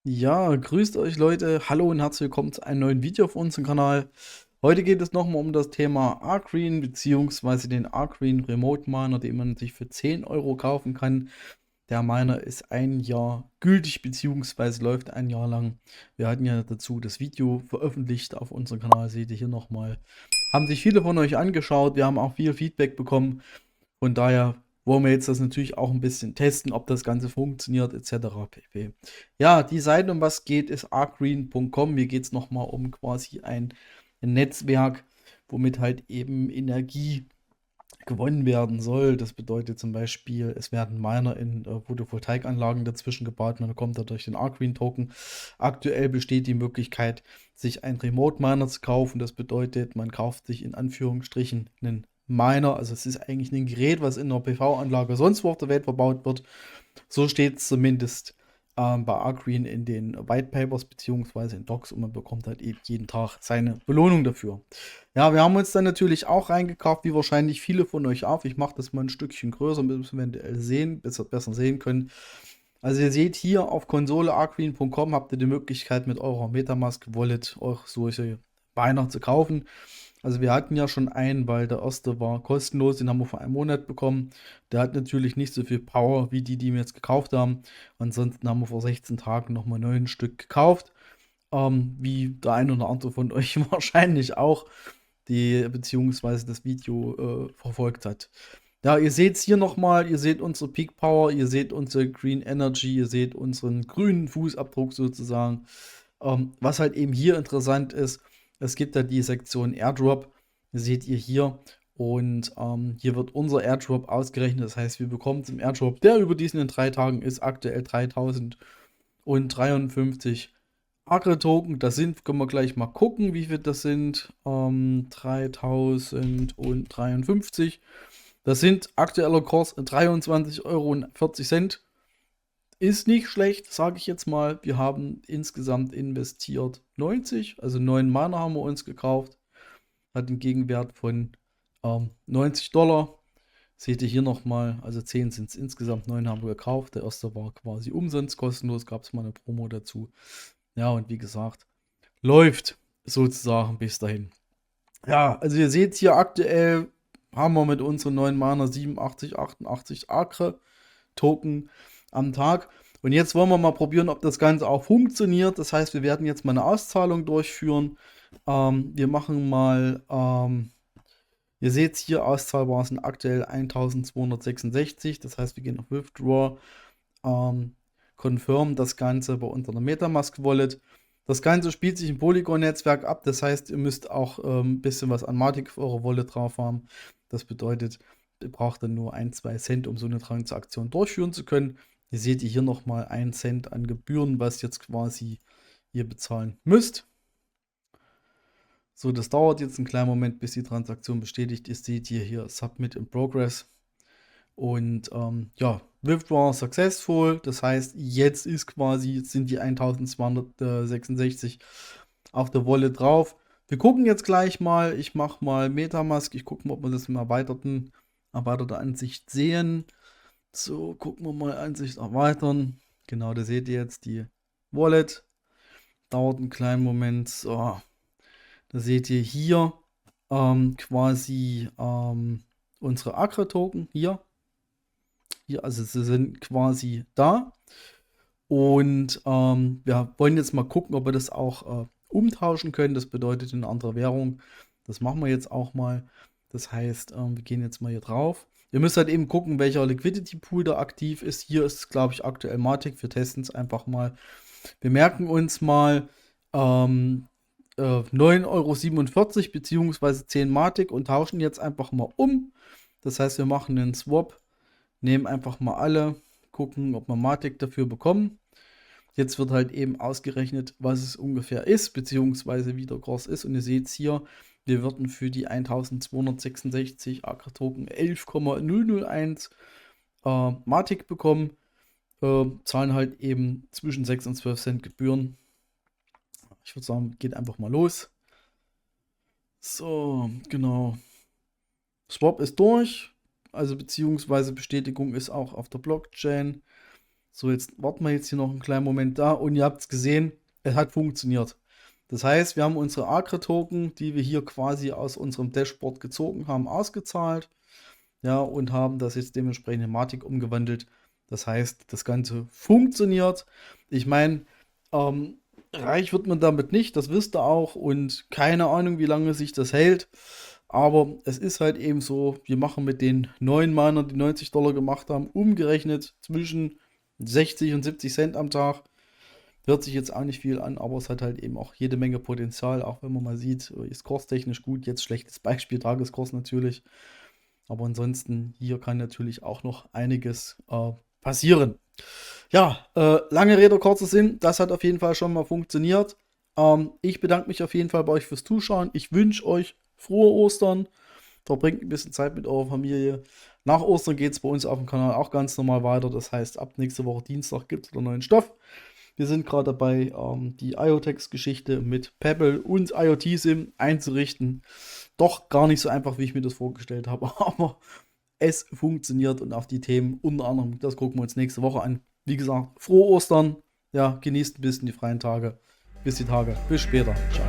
Ja, grüßt euch Leute, hallo und herzlich willkommen zu einem neuen Video auf unserem Kanal. Heute geht es nochmal um das Thema Arcgreen bzw. den Arcgreen Remote Miner, den man sich für 10 Euro kaufen kann. Der Miner ist ein Jahr gültig bzw. läuft ein Jahr lang. Wir hatten ja dazu das Video veröffentlicht auf unserem Kanal, seht ihr hier nochmal. Haben sich viele von euch angeschaut, wir haben auch viel Feedback bekommen. Von daher wollen wir jetzt das natürlich auch ein bisschen testen, ob das Ganze funktioniert, etc. pp. Ja, die Seite, um was geht, ist arcgreen.com. Hier geht es nochmal um quasi ein Netzwerk, womit halt eben Energie gewonnen werden soll. Das bedeutet zum Beispiel, es werden Miner in Photovoltaikanlagen dazwischen gebaut. Man bekommt dadurch den Arcgreen-Token. Aktuell besteht die Möglichkeit, sich einen Remote-Miner zu kaufen. Das bedeutet, man kauft sich in Anführungsstrichen einen Miner. Also es ist eigentlich ein Gerät, was in einer PV-Anlage sonst wo auf der Welt verbaut wird. So steht es zumindest bei Arcgreen in den White Papers beziehungsweise in Docs und man bekommt halt eben jeden Tag seine Belohnung dafür. Ja, wir haben uns dann natürlich auch reingekauft, wie wahrscheinlich viele von euch auch. Ich mache das mal ein Stückchen größer, damit wir eventuell besser sehen können. Also ihr seht hier auf Konsole arcgreen.com habt ihr die Möglichkeit mit eurer Metamask Wallet euch solche Beiner zu kaufen. Also wir hatten ja schon einen, weil der erste war kostenlos, den haben wir vor einem Monat bekommen. Der hat natürlich nicht so viel Power wie die wir jetzt gekauft haben. Ansonsten haben wir vor 16 Tagen nochmal 9 Stück gekauft. Wie der ein oder andere von euch wahrscheinlich auch, die beziehungsweise das Video verfolgt hat. Ja, ihr seht es hier nochmal, ihr seht unsere Peak Power, ihr seht unsere Green Energy, ihr seht unseren grünen Fußabdruck sozusagen. Was halt eben hier interessant ist, es gibt ja die Sektion Airdrop, seht ihr hier. Und hier wird unser Airdrop ausgerechnet. Das heißt, wir bekommen zum Airdrop, der über diesen 3 Tagen ist, aktuell 3053 Agri-Token. Das sind, können wir gleich mal gucken, wie viel das sind. 3053. Das sind aktueller Kurs 23,40 € ist nicht schlecht, sage ich jetzt mal. Wir haben insgesamt investiert 90, also 9 Mana haben wir uns gekauft. Hat einen Gegenwert von $90. Seht ihr hier nochmal, also 10 sind es insgesamt, 9 haben wir gekauft. Der erste war quasi umsonst kostenlos, gab es mal eine Promo dazu. Ja, und wie gesagt, läuft sozusagen bis dahin. Ja, also ihr seht hier aktuell haben wir mit unseren neuen Mana 87, 88 Acre Token am Tag. Und jetzt wollen wir mal probieren, ob das Ganze auch funktioniert. Das heißt, wir werden jetzt mal eine Auszahlung durchführen. Wir machen mal, ihr seht hier, auszahlbar sind aktuell 1266. Das heißt, wir gehen auf Withdraw, confirm das Ganze bei unserer Metamask Wallet. Das Ganze spielt sich im Polygon-Netzwerk ab. Das heißt, ihr müsst auch ein bisschen was an Matic auf eurer Wallet drauf haben. Das bedeutet, ihr braucht dann nur 1, 2 Cent, um so eine Transaktion durchführen zu können. Ihr seht hier nochmal 1 Cent an Gebühren, was jetzt quasi ihr bezahlen müsst. So, das dauert jetzt einen kleinen Moment, bis die Transaktion bestätigt ist. Seht ihr hier Submit in Progress. Und ja, Withdraw successful. Das heißt, jetzt sind die 1266 auf der Wallet drauf. Wir gucken jetzt gleich mal. Ich mache mal Metamask. Ich gucke mal, ob wir das im erweiterte Ansicht sehen. So, gucken wir mal Ansicht erweitern. Genau, da seht ihr jetzt die Wallet. Dauert einen kleinen Moment. So, da seht ihr hier quasi unsere Acre-Token. Hier, also sie sind quasi da. Und wir wollen jetzt mal gucken, ob wir das auch umtauschen können. Das bedeutet in eine andere Währung. Das machen wir jetzt auch mal. Das heißt, wir gehen jetzt mal hier drauf. Ihr müsst halt eben gucken, welcher Liquidity Pool da aktiv ist. Hier ist, glaube ich, aktuell Matic. Wir testen es einfach mal. Wir merken uns mal 9,47 € bzw. 10 Matic und tauschen jetzt einfach mal um. Das heißt, wir machen einen Swap, nehmen einfach mal alle, gucken, ob wir Matic dafür bekommen. Jetzt wird halt eben ausgerechnet, was es ungefähr ist, beziehungsweise wie der Kurs ist. Und ihr seht es hier, wir würden für die 1266 Acre-Token 11,001 Matic bekommen. Zahlen halt eben zwischen 6 und 12 Cent Gebühren. Ich würde sagen, geht einfach mal los. So, genau. Swap ist durch. Also beziehungsweise Bestätigung ist auch auf der Blockchain. So, jetzt warten wir jetzt hier noch einen kleinen Moment da und ihr habt es gesehen, es hat funktioniert. Das heißt, wir haben unsere Acre-Token, die wir hier quasi aus unserem Dashboard gezogen haben, ausgezahlt. Ja, und haben das jetzt dementsprechend in Matic umgewandelt. Das heißt, das Ganze funktioniert. Ich meine, reich wird man damit nicht, das wisst ihr auch. Und keine Ahnung, wie lange sich das hält. Aber es ist halt eben so, wir machen mit den neuen Minern, die $90 gemacht haben, umgerechnet zwischen 60 und 70 Cent am Tag. Hört sich jetzt auch nicht viel an, aber es hat halt eben auch jede Menge Potenzial, auch wenn man mal sieht, ist kurstechnisch gut, jetzt schlechtes Beispiel, Tageskurs natürlich. Aber ansonsten, hier kann natürlich auch noch einiges passieren. Ja, lange Rede, kurzer Sinn, das hat auf jeden Fall schon mal funktioniert. Ich bedanke mich auf jeden Fall bei euch fürs Zuschauen. Ich wünsche euch frohe Ostern. Verbringt ein bisschen Zeit mit eurer Familie. Nach Ostern geht es bei uns auf dem Kanal auch ganz normal weiter. Das heißt, ab nächste Woche Dienstag gibt es wieder neuen Stoff. Wir sind gerade dabei, die IoTeX-Geschichte mit Pebble und IoT-Sim einzurichten. Doch gar nicht so einfach, wie ich mir das vorgestellt habe. Aber es funktioniert und auch die Themen unter anderem, das gucken wir uns nächste Woche an. Wie gesagt, frohe Ostern. Ja, genießt ein bisschen die freien Tage. Bis die Tage. Bis später. Ciao.